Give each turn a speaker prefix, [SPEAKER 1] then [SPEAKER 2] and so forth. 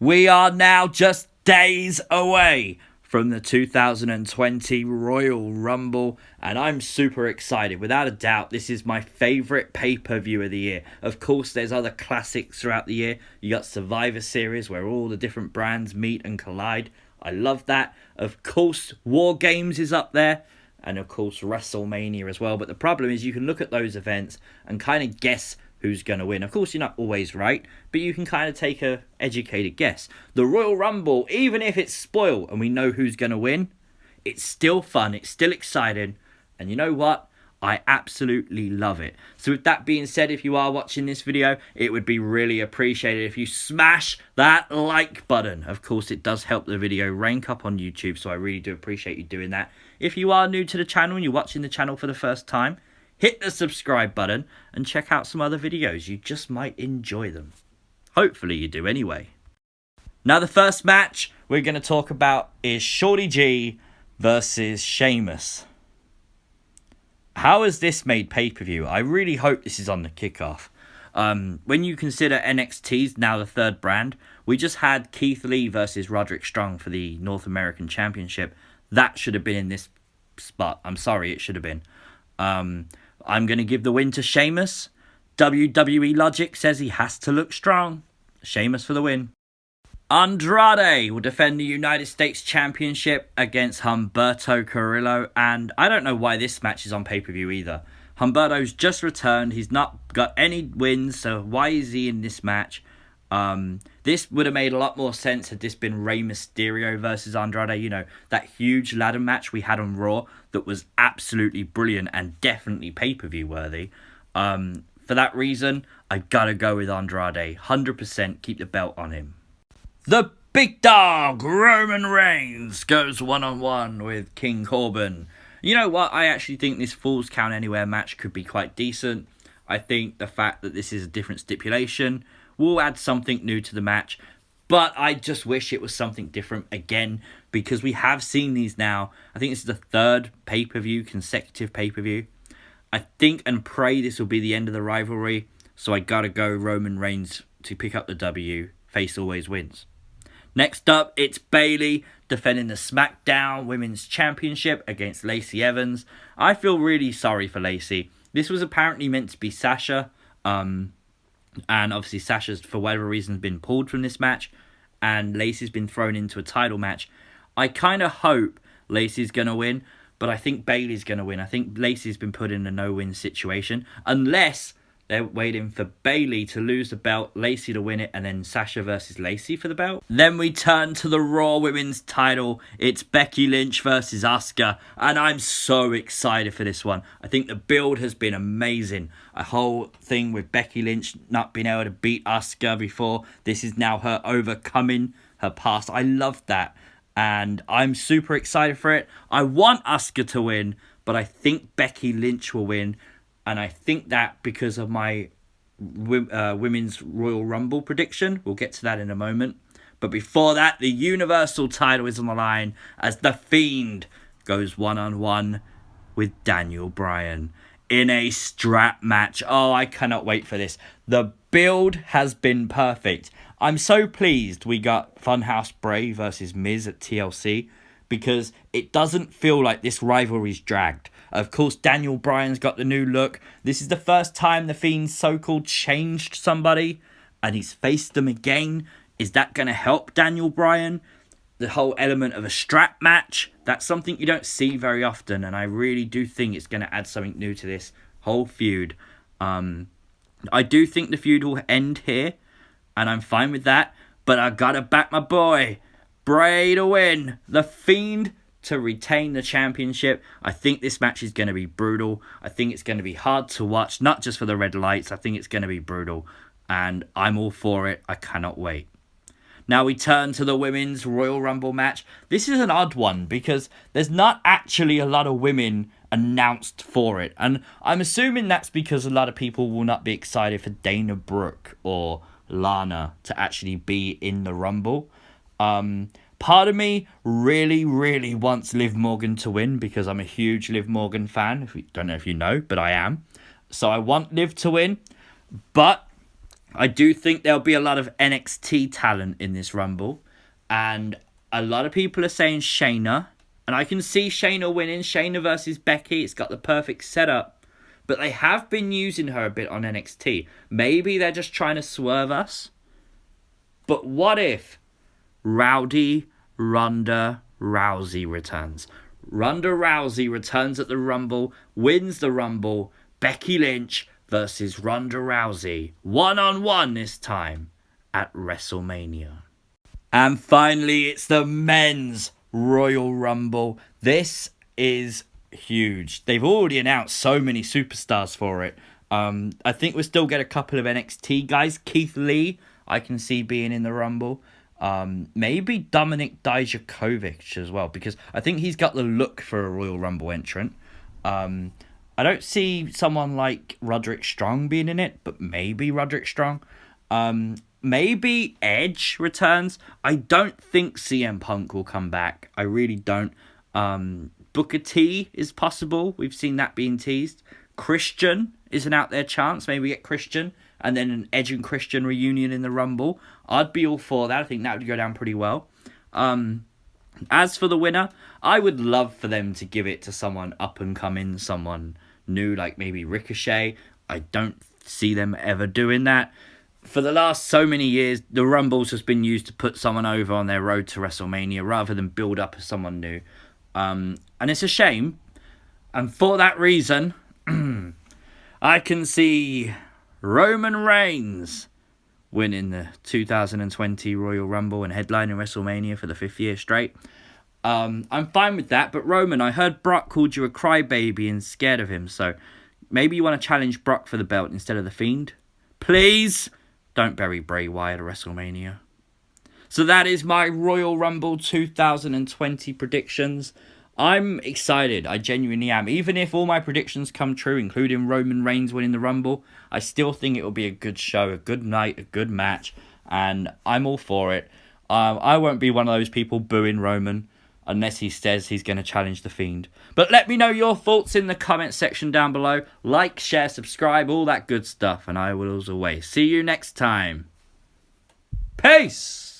[SPEAKER 1] We are now just days away from the 2020 Royal Rumble, and I'm super excited. Without a doubt, this is my favourite pay-per-view of the year. Of course, there's other classics throughout the year. You got Survivor Series, where all the different brands meet and collide. I love that. Of course, War Games is up there, and of course, WrestleMania as well. But the problem is you can look at those events and kind of guess who's going to win. Of course, you're not always right, but you can kind of take a educated guess. The Royal Rumble, even if it's spoiled and we know who's going to win, it's still fun, it's still exciting, and you know what? I absolutely love it. So with that being said, if you are watching this video, it would be really appreciated if you smash that like button. Of course, it does help the video rank up on YouTube, so I really do appreciate you doing that. If you are new to the channel and you're watching the channel for the first time, hit the subscribe button and check out some other videos. You just might enjoy them. Hopefully you do anyway. Now the first match we're going to talk about is Shorty G versus Sheamus. How has this made pay-per-view? I really hope this is on the kickoff. When you consider NXT's now the third brand, we just had Keith Lee versus Roderick Strong for the North American Championship. That should have been in this spot. I'm sorry, it should have been. I'm going to give the win to Sheamus. WWE logic says he has to look strong. Sheamus for the win. Andrade will defend the United States Championship against Humberto Carrillo. And I don't know why this match is on pay-per-view either. Humberto's just returned. He's not got any wins, so why is he in this match? This would have made a lot more sense had this been Rey Mysterio versus Andrade. You know, that huge ladder match we had on Raw that was absolutely brilliant and definitely pay-per-view worthy. For that reason, I gotta go with Andrade. 100% keep the belt on him. The big dog, Roman Reigns, goes one-on-one with King Corbin. You know what? I actually think this Falls Count Anywhere match could be quite decent. I think the fact that this is a different stipulation will add something new to the match, but I just wish it was something different again, because we have seen these now. I think this is the third consecutive pay-per-view. I think and pray this will be the end of the rivalry, so I gotta go Roman Reigns to pick up the W. Face always wins. Next up, it's Bayley defending the SmackDown Women's Championship against Lacey Evans. I feel really sorry for Lacey. This was apparently meant to be Sasha, and obviously Sasha's, for whatever reason, been pulled from this match, and Lacey's been thrown into a title match. I kind of hope Lacey's going to win, but I think Bayley's going to win. I think Lacey's been put in a no-win situation, unless they're waiting for Bayley to lose the belt, Lacey to win it, and then Sasha versus Lacey for the belt. Then we turn to the Raw Women's title. It's Becky Lynch versus Asuka, and I'm so excited for this one. I think the build has been amazing. A whole thing with Becky Lynch not being able to beat Asuka before. This is now her overcoming her past. I love that, and I'm super excited for it. I want Asuka to win, but I think Becky Lynch will win. And I think that because of my Women's Royal Rumble prediction. We'll get to that in a moment. But before that, the Universal title is on the line as The Fiend goes one-on-one with Daniel Bryan in a strap match. Oh, I cannot wait for this. The build has been perfect. I'm so pleased we got Funhouse Bray versus Miz at TLC, because it doesn't feel like this rivalry's dragged. Of course, Daniel Bryan's got the new look. This is the first time The Fiend's so-called changed somebody, and he's faced them again. Is that going to help Daniel Bryan? The whole element of a strap match, that's something you don't see very often, and I really do think it's going to add something new to this whole feud. I do think the feud will end here, and I'm fine with that, but I gotta back my boy Bray to win. The Fiend to retain the championship. I think this match is going to be brutal. I think it's going to be hard to watch, not just for the red lights. I think it's going to be brutal, and I'm all for it. I cannot wait. Now we turn to the Women's Royal Rumble match. This is an odd one because there's not actually a lot of women announced for it, and I'm assuming that's because a lot of people will not be excited for Dana Brooke or Lana to actually be in the Rumble. Part of me really, really wants Liv Morgan to win because I'm a huge Liv Morgan fan. Don't know if you know, but I am. So I want Liv to win. But I do think there'll be a lot of NXT talent in this Rumble. And a lot of people are saying Shayna. And I can see Shayna winning. Shayna versus Becky. It's got the perfect setup. But they have been using her a bit on NXT. Maybe they're just trying to swerve us. But what if Rowdy Ronda Rousey returns? Ronda Rousey returns at the Rumble, wins the Rumble. Becky Lynch versus Ronda Rousey. 1-on-1 this time at WrestleMania. And finally, it's the men's Royal Rumble. This is huge. They've already announced so many superstars for it. I think we'll still get a couple of NXT guys. Keith Lee, I can see being in the Rumble. Maybe Dominic Dijakovic as well, because I think he's got the look for a Royal Rumble entrant. I don't see someone like Roderick Strong being in it, but maybe Roderick Strong. Maybe Edge returns. I don't think CM Punk will come back. I really don't. Booker T is possible. We've seen that being teased. Christian is an out there chance. Maybe we get Christian and then an Edge and Christian reunion in the Rumble. I'd be all for that. I think that would go down pretty well. As for the winner, I would love for them to give it to someone up and coming, someone new, like maybe Ricochet. I don't see them ever doing that. For the last so many years, the Rumbles has been used to put someone over on their road to WrestleMania rather than build up as someone new. And it's a shame. And for that reason, I can see Roman Reigns winning the 2020 Royal Rumble and headlining WrestleMania for the 5th year straight. I'm fine with that, but Roman, I heard Brock called you a crybaby and scared of him, so maybe you want to challenge Brock for the belt instead of the Fiend? Please don't bury Bray Wyatt at WrestleMania. So that is my Royal Rumble 2020 predictions. I'm excited. I genuinely am. Even if all my predictions come true, including Roman Reigns winning the Rumble, I still think it will be a good show, a good night, a good match, and I'm all for it. I won't be one of those people booing Roman unless he says he's going to challenge the Fiend. But let me know your thoughts in the comment section down below. Like, share, subscribe, all that good stuff, and I will as always see you next time. Peace!